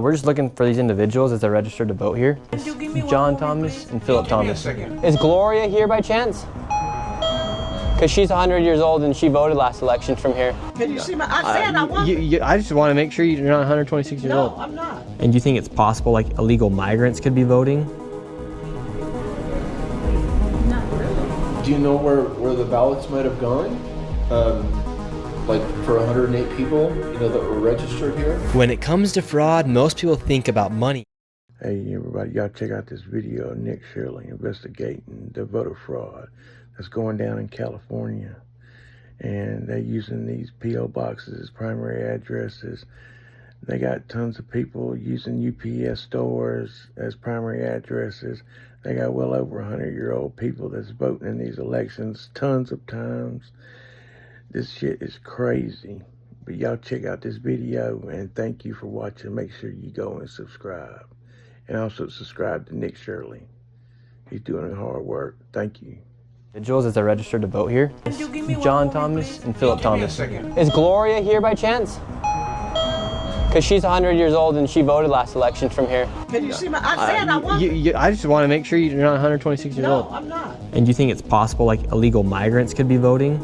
We're just looking for these individuals as they're registered to vote here. John Thomas and Philip Thomas. Is Gloria here by chance? Because she's 100 years old and she voted last election from here. Can you see my, I said I want. I just want to make sure you're not 126 years old. No, I'm not. And do you think it's possible like illegal migrants could be voting? Not really. Do you know where the ballots might have gone? Like for 108 people, that were registered here? When it comes to fraud, most people think about money. Hey everybody, y'all check out this video of Nick Shirley investigating the voter fraud that's going down in California. And they're using these P.O. boxes as primary addresses. They got tons of people using UPS stores as primary addresses. They got well over 100-year-old people that's voting in these elections tons of times. This shit is crazy. But y'all check out this video and thank you for watching. Make sure you go and subscribe. And also subscribe to Nick Shirley. He's doing hard work. Thank you. Individuals as they're registered to vote here. John Thomas and Philip Thomas. Is Gloria here by chance? Because she's 100 years old and she voted last election from here. Can you see my, I said I want. I just want to make sure you're not 126 years old. No, I'm not. And do you think it's possible like illegal migrants could be voting?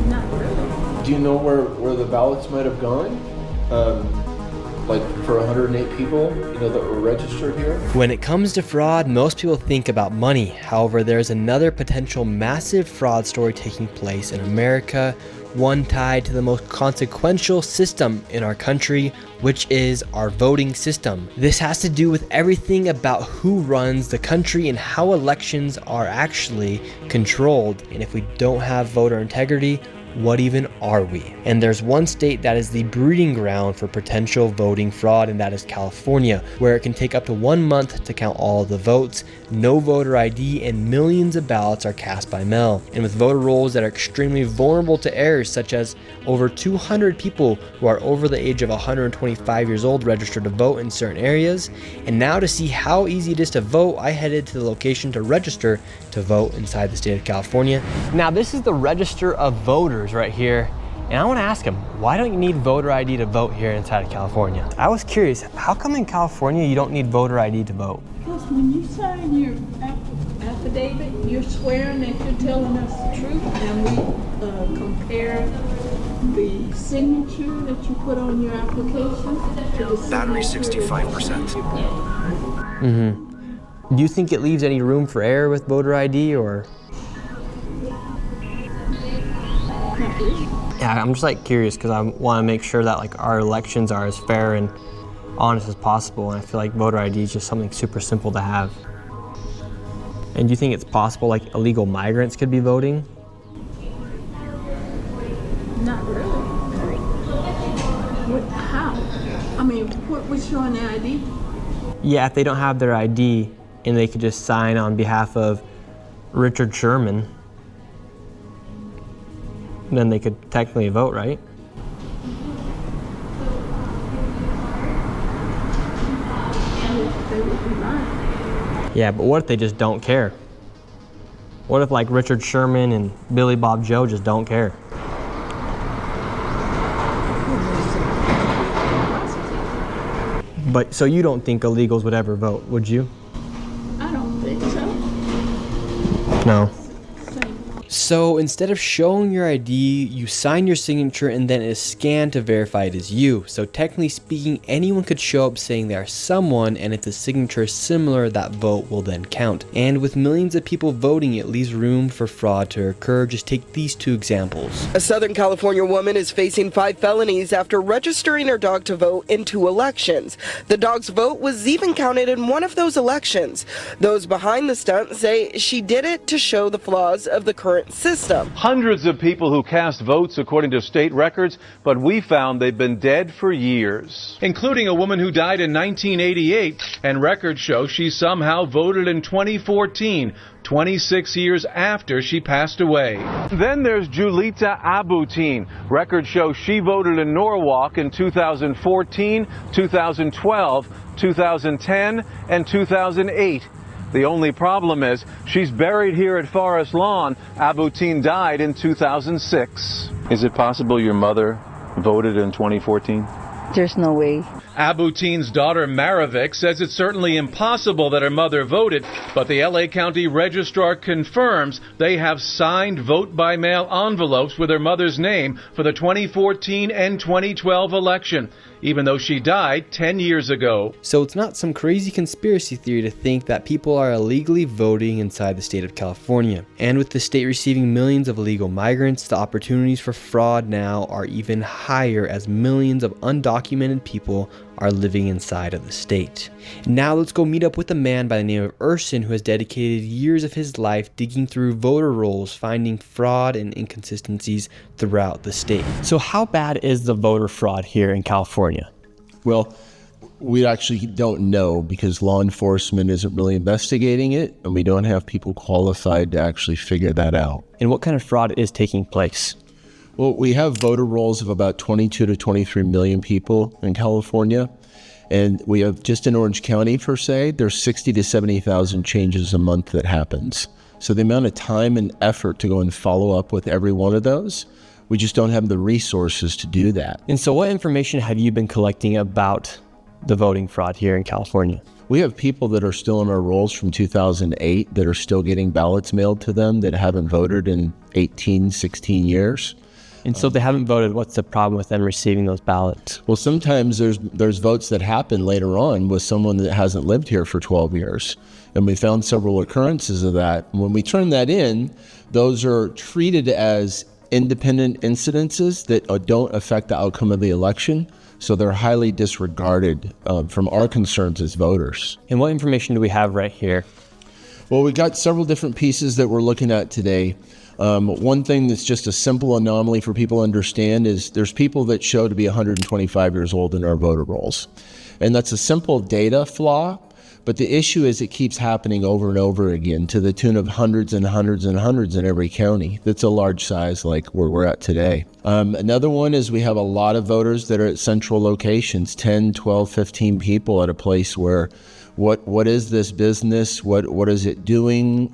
Not really. Do you know where the ballots might have gone? Like for 108 people, that were registered here? When it comes to fraud, most people think about money. However, there's another potential massive fraud story taking place in America, one tied to the most consequential system in our country, which is our voting system. This has to do with everything about who runs the country and how elections are actually controlled. And if we don't have voter integrity, what even are we? And there's one state that is the breeding ground for potential voting fraud, and that is California, where it can take up to 1 month to count all of the votes, no voter ID, and millions of ballots are cast by mail. And with voter rolls that are extremely vulnerable to errors, such as over 200 people who are over the age of 125 years old registered to vote in certain areas. And now to see how easy it is to vote, I headed to the location to register to vote inside the state of California. Now this is the register of voters right here. And I want to ask him, why don't you need voter ID to vote here inside of California? I was curious, how come in California you don't need voter ID to vote? Because when you sign your affidavit, you're swearing that you're telling us the truth, and we compare the signature that you put on your application to the battery 65%. Do you think it leaves any room for error with voter ID, or? Not really. Yeah, I'm just like curious because I want to make sure that like our elections are as fair and honest as possible, and I feel like voter ID is just something super simple to have. And do you think it's possible like illegal migrants could be voting? Not really. How? I mean, what's showing the ID? Yeah, if they don't have their ID and they could just sign on behalf of Richard Sherman, then they could technically vote, right? They would be lying. Yeah, but what if they just don't care? What if like Richard Sherman and Billy Bob Joe just don't care? But so you don't think illegals would ever vote, would you? I don't think so. No. So instead of showing your ID, you sign your signature and then it is scanned to verify it is you. So technically speaking, anyone could show up saying they are someone, and if the signature is similar, that vote will then count. And with millions of people voting, it leaves room for fraud to occur. Just take these two examples. A Southern California woman is facing 5 felonies after registering her dog to vote in 2 elections. The dog's vote was even counted in one of those elections. Those behind the stunt say she did it to show the flaws of the current system. Hundreds of people who cast votes according to state records, but we found they've been dead for years. Including a woman who died in 1988, and records show she somehow voted in 2014, 26 years after she passed away. Then there's Julita Abutin. Records show she voted in Norwalk in 2014, 2012, 2010, and 2008. The only problem is she's buried here at Forest Lawn. Abutin died in 2006. Is it possible your mother voted in 2014? There's no way. Abuteen's daughter Maravik says it's certainly impossible that her mother voted, but the LA County Registrar confirms they have signed vote-by-mail envelopes with her mother's name for the 2014 and 2012 election, even though she died 10 years ago. So it's not some crazy conspiracy theory to think that people are illegally voting inside the state of California. And with the state receiving millions of illegal migrants, the opportunities for fraud now are even higher as millions of undocumented people are living inside of the state. Now let's go meet up with a man by the name of Urson, who has dedicated years of his life digging through voter rolls, finding fraud and inconsistencies throughout the state. So how bad is the voter fraud here in California? Well, we actually don't know because law enforcement isn't really investigating it, and we don't have people qualified to actually figure that out. And what kind of fraud is taking place? Well, we have voter rolls of about 22 to 23 million people in California. And we have, just in Orange County per se, there's 60 to 70,000 changes a month that happens. So the amount of time and effort to go and follow up with every one of those, we just don't have the resources to do that. And so what information have you been collecting about the voting fraud here in California? We have people that are still in our rolls from 2008 that are still getting ballots mailed to them that haven't voted in 18, 16 years. And so if they haven't voted, what's the problem with them receiving those ballots? Well, sometimes there's votes that happen later on with someone that hasn't lived here for 12 years. And we found several occurrences of that. When we turn that in, those are treated as independent incidences that don't affect the outcome of the election. So they're highly disregarded from our concerns as voters. And what information do we have right here? Well, we got several different pieces that we're looking at today. One thing that's just a simple anomaly for people to understand is there's people that show to be 125 years old in our voter rolls. And that's a simple data flaw, but the issue is it keeps happening over and over again to the tune of hundreds and hundreds and hundreds in every county. That's a large size like where we're at today. Another one is we have a lot of voters that are at central locations, 10, 12, 15 people at a place where what is this business? What is it doing?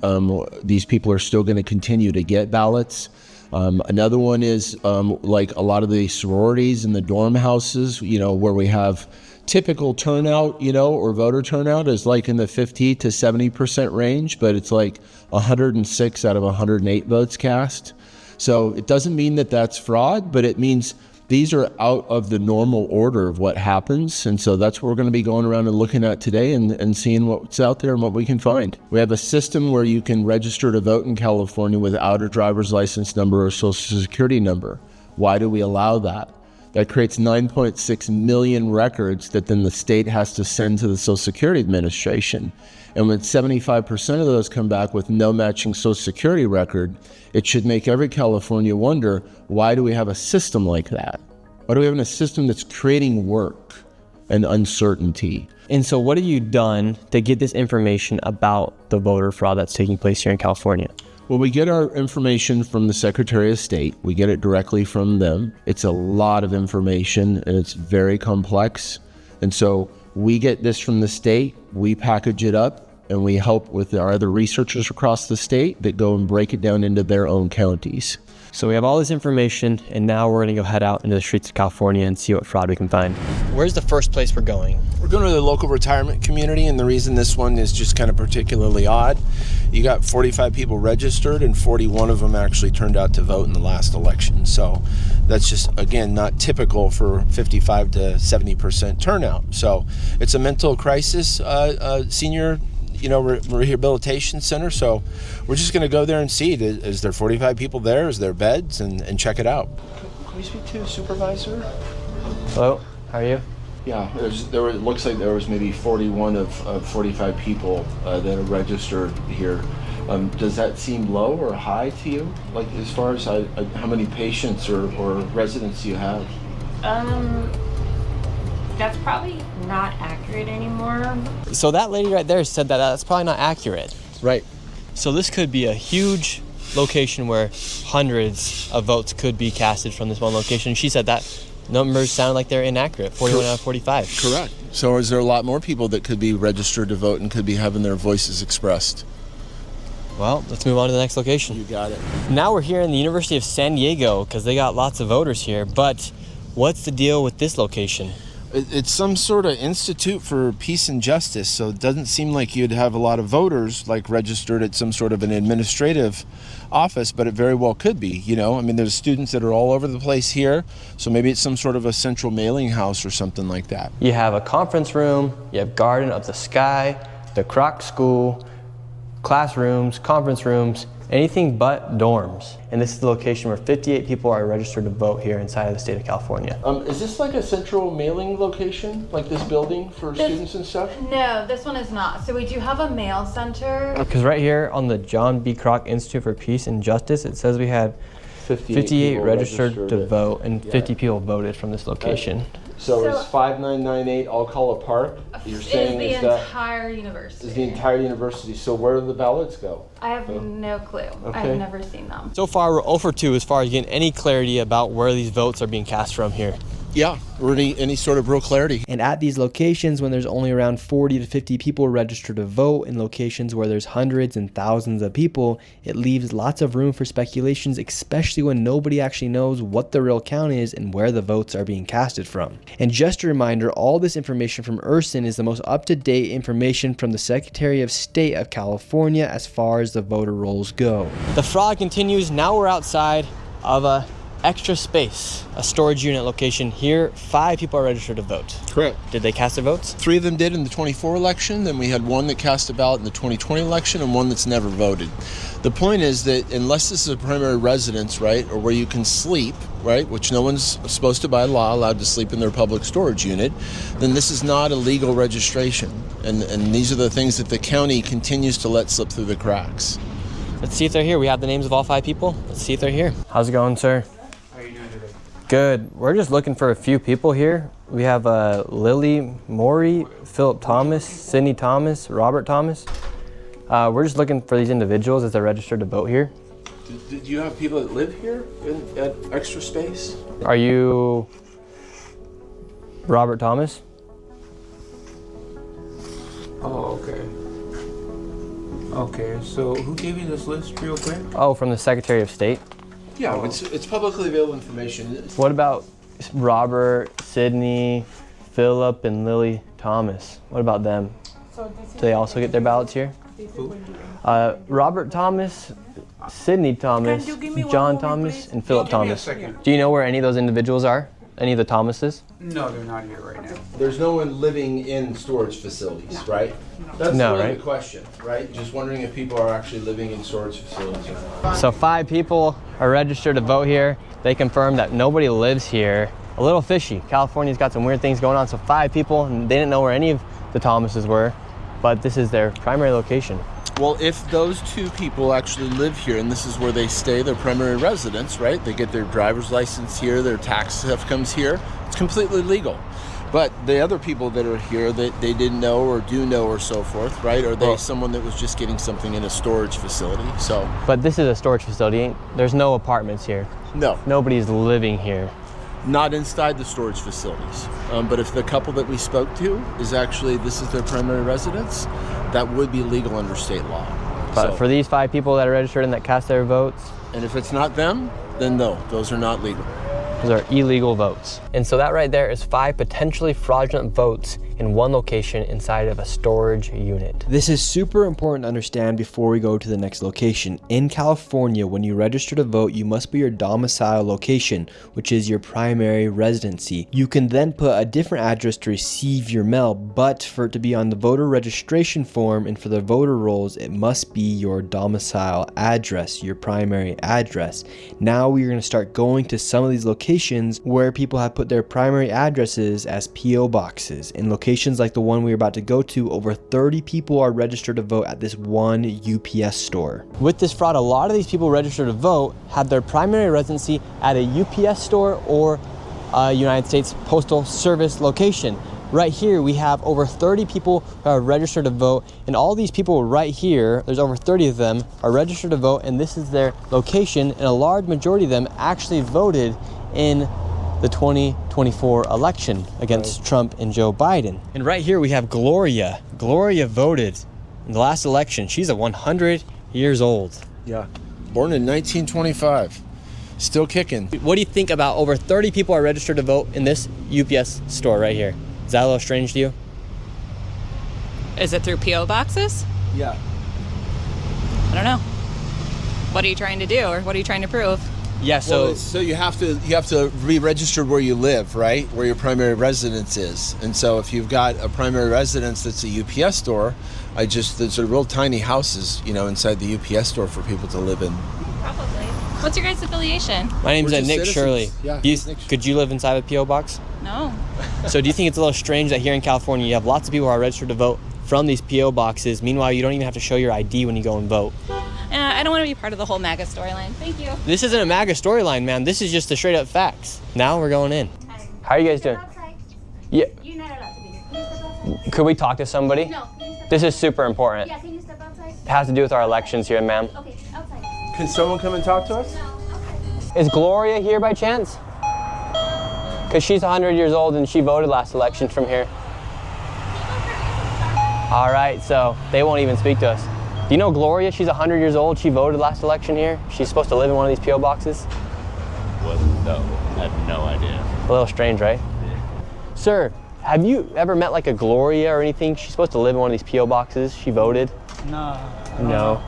These people are still going to continue to get ballots. Another one is like a lot of the sororities and the dorm houses, where we have typical turnout, or voter turnout is like in the 50 to 70% range, but it's like 106 out of 108 votes cast. So it doesn't mean that that's fraud, but it means these are out of the normal order of what happens. And so that's what we're going to be going around and looking at today and seeing what's out there and what we can find. We have a system where you can register to vote in California without a driver's license number or social security number. Why do we allow that? That creates 9.6 million records that then the state has to send to the Social Security Administration. And when 75% of those come back with no matching Social Security record, it should make every California wonder, why do we have a system like that? Why do we have a system that's creating work and uncertainty? And so what have you done to get this information about the voter fraud that's taking place here in California? Well, we get our information from the Secretary of State. We get it directly from them. It's a lot of information and it's very complex. And so we get this from the state, we package it up, and we help with our other researchers across the state that go and break it down into their own counties. So we have all this information, and now we're going to go head out into the streets of California and see what fraud we can find. Where's the first place we're going? We're going to the local retirement community, and the reason this one is just kind of particularly odd, you got 45 people registered, and 41 of them actually turned out to vote in the last election. So that's just, again, not typical for 55 to 70% turnout. So it's a mental crisis senior rehabilitation center. So we're just going to go there and see, is there 45 people there? Is there beds? And check it out. Can we speak to a supervisor? Hello, how are you? Yeah, it looks like there was maybe 41 of 45 people that are registered here. Does that seem low or high to you? Like as far as how many patients or residents you have? That's probably not accurate anymore. So that lady right there said that that's probably not accurate. Right. So this could be a huge location where hundreds of votes could be casted from this one location. She said that numbers sound like they're inaccurate, 41 out of 45. Correct. So is there a lot more people that could be registered to vote and could be having their voices expressed? Well, let's move on to the next location. You got it. Now we're here in the University of San Diego because they got lots of voters here, but what's the deal with this location? It's some sort of institute for peace and justice, so it doesn't seem like you'd have a lot of voters like registered at some sort of an administrative office, but it very well could be, you know. I mean, there's students that are all over the place here, so maybe it's some sort of a central mailing house or something like that. You have a conference room, you have Garden of the Sky, the Kroc School, classrooms, conference rooms, anything but dorms. And this is the location where 58 people are registered to vote here inside of the state of California. Is this like a central mailing location, like this building for students and stuff? No, this one is not. So we do have a mail center. Because right here on the John B. Kroc Institute for Peace and Justice, it says we had 58 registered to vote, and 50 people voted from this location. So is 5998 Alcala Park? You're saying is the entire university. Is the entire university. So where do the ballots go? I have no clue. I've never seen them. So far, we're 0 for 2 as far as getting any clarity about where these votes are being cast from here. Yeah, or any sort of real clarity. And at these locations, when there's only around 40 to 50 people registered to vote, in locations where there's hundreds and thousands of people, it leaves lots of room for speculations, especially when nobody actually knows what the real count is and where the votes are being casted from. And just a reminder, all this information from Urson is the most up-to-date information from the Secretary of State of California as far as the voter rolls go. The fraud continues. Now we're outside of a extra space, a storage unit location. Here, 5 people are registered to vote. Correct. Did they cast their votes? 3 of them did in the 24 election, then we had 1 that cast a ballot in the 2020 election and 1 that's never voted. The point is that unless this is a primary residence, right, or where you can sleep, right, which no one's supposed to by law allowed to sleep in their public storage unit, then this is not a legal registration. And these are the things that the county continues to let slip through the cracks. Let's see if they're here. We have the names of all 5 people. Let's see if they're here. How's it going, sir? Good. We're just looking for a few people here. We have Lily Morey, Philip Thomas, Sydney Thomas, Robert Thomas. We're just looking for these individuals as they're registered to vote here. Did you have people that live here at Extra Space? Are you Robert Thomas? Oh, okay. Okay, so who gave you this list real quick? Oh, from the Secretary of State. Yeah, it's publicly available information. What about Robert, Sydney, Philip, and Lily Thomas? What about them? Do they also get their ballots here? Who? Robert Thomas, Sydney Thomas, John Thomas, and Philip Thomas. Do you know where any of those individuals are? Any of the Thomases? No, they're not here right now. There's no one living in storage facilities, right? That's really the question, right? Just wondering if people are actually living in storage facilities or not. So 5 people are registered to vote here. They confirmed that nobody lives here. A little fishy. California's got some weird things going on. So 5 people, and they didn't know where any of the Thomases were, but this is their primary location. Well, if those 2 people actually live here and this is where they stay, their primary residence, right? They get their driver's license here, their tax stuff comes here, it's completely legal. But the other people that are here that they didn't know or do know or so forth, right? Are they someone that was just getting something in a storage facility? So. But this is a storage facility. There's no apartments here. No. Nobody's living here. Not inside the storage facilities. But if the couple that we spoke to is actually, this is their primary residence, that would be legal under state law. But for these 5 people that are registered and that cast their votes? And if it's not them, then no, those are not legal. Those are illegal votes. And so that right there is 5 potentially fraudulent votes in one location inside of a storage unit. This is super important to understand before we go to the next location. In California, when you register to vote, you must put your domicile location, which is your primary residency. You can then put a different address to receive your mail, but for it to be on the voter registration form and for the voter rolls, it must be your domicile address, your primary address. Now we're going to start going to some of these locations where people have put their primary addresses as P.O. boxes. In locations like the one we're about to go to, over 30 people are registered to vote at this one UPS store. With this fraud, a lot of these people registered to vote have their primary residency at a UPS store or a United States Postal Service location. Right here, we have over 30 people who are registered to vote, and all these people right here, there's over 30 of them, are registered to vote, and this is their location, and a large majority of them actually voted in the 2024 election against Trump and Joe Biden. And right here we have Gloria. Gloria voted in the last election. She's 100 years old. Yeah, born in 1925. Still kicking. What do you think about over 30 people are registered to vote in this UPS store right here? Is that a little strange to you? Is it through P.O. boxes? Yeah. I don't know. What are you trying to do, or what are you trying to prove? Yeah, so well, so you have to be registered where you live, right? Where your primary residence is. And so if you've got a primary residence that's a UPS store, there's a real tiny houses, inside the UPS store for people to live in. Probably. What's your guys' affiliation? My name's We're just Nick citizens. Shirley. Yeah. Could you live inside a P.O. box? No. So do you think it's a little strange that here in California you have lots of people who are registered to vote from these P.O. boxes, meanwhile you don't even have to show your ID when you go and vote? I don't want to be part of the whole MAGA storyline. Thank you. This isn't a MAGA storyline, man. This is just the straight up facts. Now we're going in. How are you guys doing? Yeah. You're not allowed to be here. Can you step outside? Could we talk to somebody? No. Can you step This is super important. Yeah, can you step outside? It has to do with our elections here, ma'am. Okay, outside. Can someone come and talk to us? Is Gloria here by chance? Because she's 100 years old and she voted last election from here. All right, so they won't even speak to us. Do you know Gloria? She's 100 years old. She voted last election here. She's supposed to live in one of these P.O. boxes. Well, no, I have no idea. A little strange, right? Yeah. Sir, have you ever met like a Gloria or anything? She's supposed to live in one of these P.O. boxes. She voted. No. No.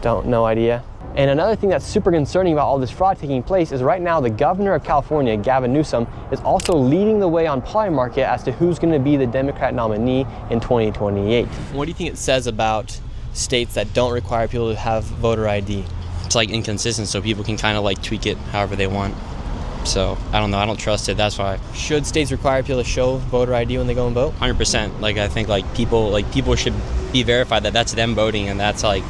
No idea. And another thing that's super concerning about all this fraud taking place is right now the governor of California, Gavin Newsom, is also leading the way on Polymarket as to who's going to be the Democrat nominee in 2028. What do you think it says about states that don't require people to have voter ID? It's like inconsistent, so people can kind of like tweak it however they want. So I don't know, I don't trust it, that's why. Should states require people to show voter ID when they go and vote? 100%. Like I think people should be verified that that's them voting and that's like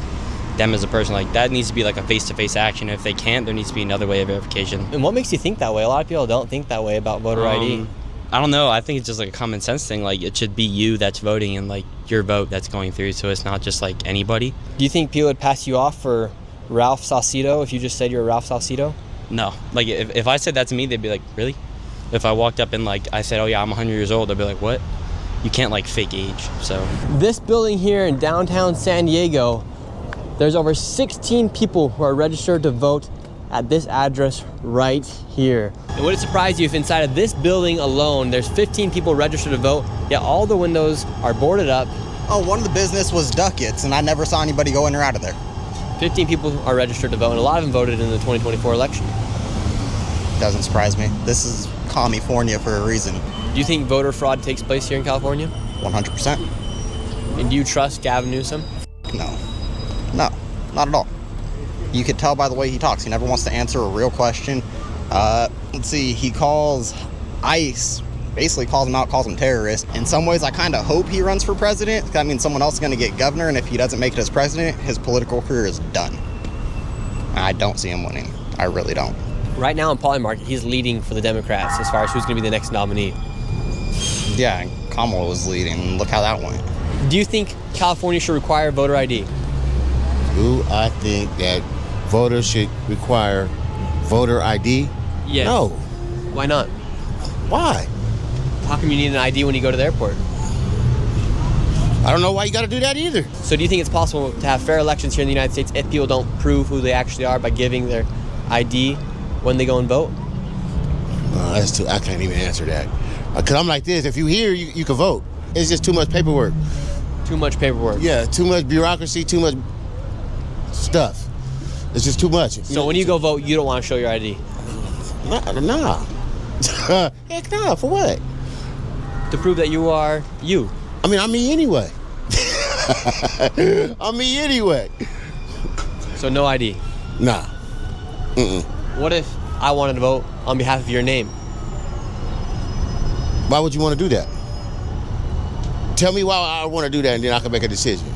them as a person. Like that needs to be like a face-to-face action. If they can't, there needs to be another way of verification. And what makes you think that way? A lot of people don't think that way about voter ID. I don't know. I think it's just like a common sense thing. Like it should be you that's voting and like your vote that's going through. So it's not just like anybody. Do you think people would pass you off for Ralph Salcido if you just said you're Ralph Salcido? No. Like if I said that to me, they'd be like, really? If I walked up and like I said, oh yeah, I'm 100 years old, they'd be like, what? You can't like fake age. So this building here in downtown San Diego, there's over 16 people who are registered to vote at this address right here. And would it surprise you if inside of this building alone, there's 15 people registered to vote, yet all the windows are boarded up? Oh, one of the business was ducats, and I never saw anybody go in or out of there. 15 people are registered to vote, and a lot of them voted in the 2024 election. Doesn't surprise me. This is California for a reason. Do you think voter fraud takes place here in California? 100%. And do you trust Gavin Newsom? No. No, not at all. You could tell by the way he talks. He never wants to answer a real question. Let's see, he calls ICE, basically calls them out, calls them terrorists. In some ways, I kind of hope he runs for president. That means someone else is going to get governor, and if he doesn't make it as president, his political career is done. I don't see him winning. I really don't. Right now in Polymarket, he's leading for the Democrats as far as who's going to be the next nominee. Yeah, Kamala was leading. Look how that went. Do you think California should require voter ID? Do I think that voters should require voter ID? Yes. No. Why not? Why? How come you need an ID when you go to the airport? I don't know why you got to do that either. So do you think it's possible to have fair elections here in the United States if people don't prove who they actually are by giving their ID when they go and vote? I can't even answer that. Because I'm like this, if you here, you can vote. It's just too much paperwork. Too much paperwork? Yeah, too much bureaucracy, too much stuff. It's just too much. So when you go vote, you don't want to show your ID? Nah. Heck nah, for what? To prove that you are you. I mean, I'm me anyway. I'm me anyway. So no ID? Nah. Mm-mm. What if I wanted to vote on behalf of your name? Why would you want to do that? Tell me why I want to do that, and then I can make a decision.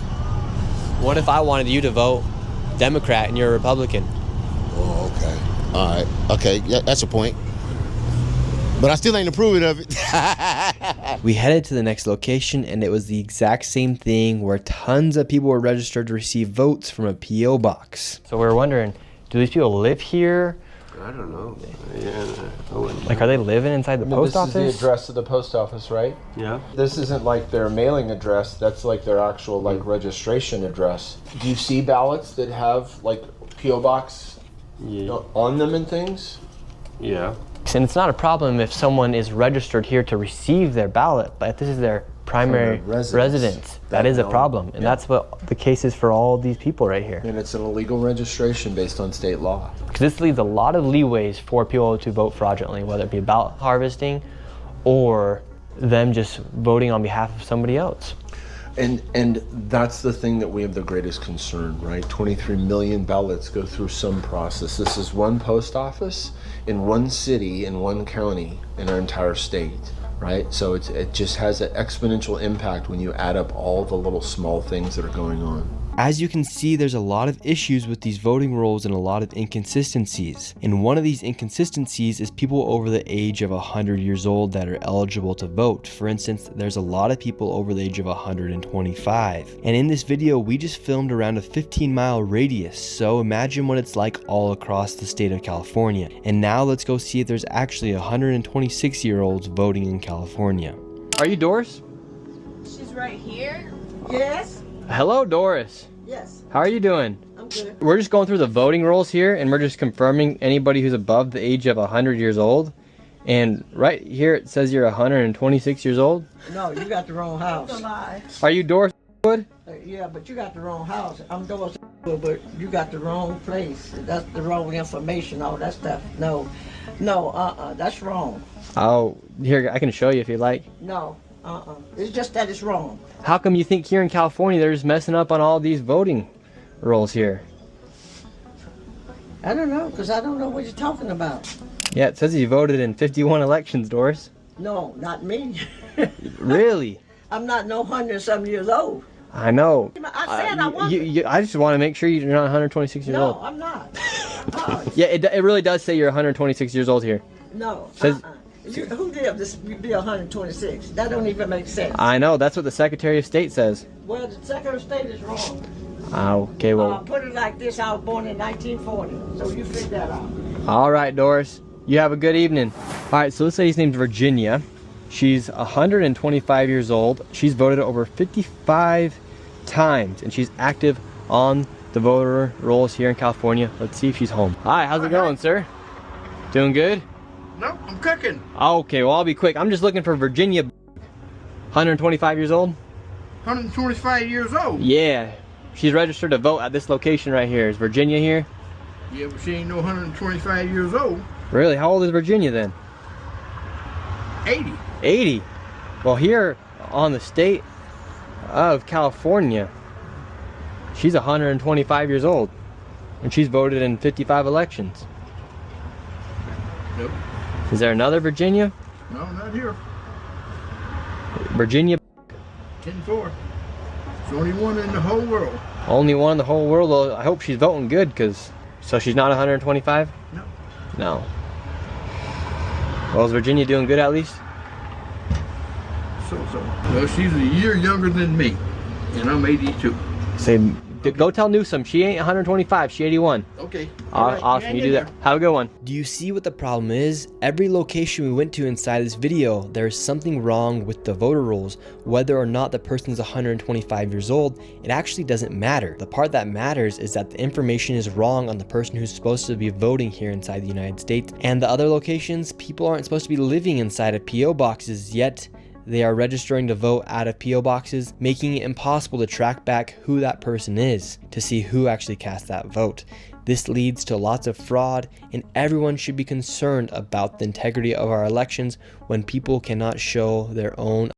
What if I wanted you to vote Democrat and you're a Republican? Oh, okay. All right. Okay, yeah, that's a point. But I still ain't approving of it. We headed to the next location, and it was the exact same thing where tons of people were registered to receive votes from a P.O. box. So we were wondering, do these people live here? I don't know. Yeah, like, are they living inside the post office? This is the address of the post office, right? Yeah. This isn't like their mailing address. That's like their actual registration address. Do you see ballots that have like P.O. box on them and things. Yeah. And it's not a problem if someone is registered here to receive their ballot, but if this is their primary residence, that is a problem. And that's what the case is for all these people right here. And it's an illegal registration based on state law. Because this leaves a lot of leeways for people to vote fraudulently, whether it be ballot harvesting or them just voting on behalf of somebody else. And that's the thing that we have the greatest concern, right? 23 million ballots go through some process. This is one post office in one city, in one county, in our entire state, right? So it just has an exponential impact when you add up all the little small things that are going on. As you can see, there's a lot of issues with these voting rolls and a lot of inconsistencies. And one of these inconsistencies is people over the age of 100 years old that are eligible to vote. For instance, there's a lot of people over the age of 125. And in this video, we just filmed around a 15-mile radius. So imagine what it's like all across the state of California. And now let's go see if there's actually 126-year-olds voting in California. Are you Doris? She's right here. Yes. Hello, Doris. Yes. How are you doing? I'm good. We're just going through the voting rolls here, and we're just confirming anybody who's above the age of 100 years old. And right here it says you're 126 years old. No, you got the wrong house. That's a lie. Are you Doris Wood? Yeah, but you got the wrong house. I'm Doris Wood, but you got the wrong place. That's the wrong information, all that stuff. No, that's wrong. Oh, here, I can show you if you like. No, it's just that it's wrong. How come you think here in California they're just messing up on all these voting rolls here? I don't know, because I don't know what you're talking about. Yeah, it says you voted in 51 elections, Doris. No, not me. Really? I'm not no 100-something years old. I know. I said I wasn't. I just want to make sure you're not 126 years old. No, I'm not. Yeah, it really does say you're 126 years old here. No, Says, who did this be 126? That don't even make sense. I know, that's what the Secretary of State says. Well, the Secretary of State is wrong. Okay, well. Put it like this, I was born in 1940, so you figure that out. All right, Doris. You have a good evening. All right, so this lady's name's Virginia. She's 125 years old. She's voted over 55 times, and she's active on the voter rolls here in California. Let's see if she's home. Hi, how's it going, sir? Doing good? No, I'm cooking. Okay, well, I'll be quick. I'm just looking for Virginia, 125 years old. 125 years old? Yeah, she's registered to vote at this location right here. Is Virginia here? Yeah, but she ain't no 125 years old. Really? How old is Virginia then? 80. 80? Well, here on the state of California, she's 125 years old, and she's voted in 55 elections. Nope. Is there another Virginia? No, not here. Virginia 10-4. It's the only one in the whole world. Only one in the whole world. Well, I hope she's voting good, because so she's not 125? No. No. Well, is Virginia doing good at least? So. Well, she's a year younger than me, and I'm 82. Say, go tell Newsom she ain't 125, she 81. Okay. Awesome, Yeah, you do that. Have a good one. Do you see what the problem is? Every location we went to inside this video, there's something wrong with the voter rolls. Whether or not the person's 125 years old, it actually doesn't matter. The part that matters is that the information is wrong on the person who's supposed to be voting here inside the United States. And the other locations, people aren't supposed to be living inside of P.O. boxes, yet they are registering to vote out of P.O. boxes, making it impossible to track back who that person is to see who actually cast that vote. This leads to lots of fraud, and everyone should be concerned about the integrity of our elections when people cannot show their own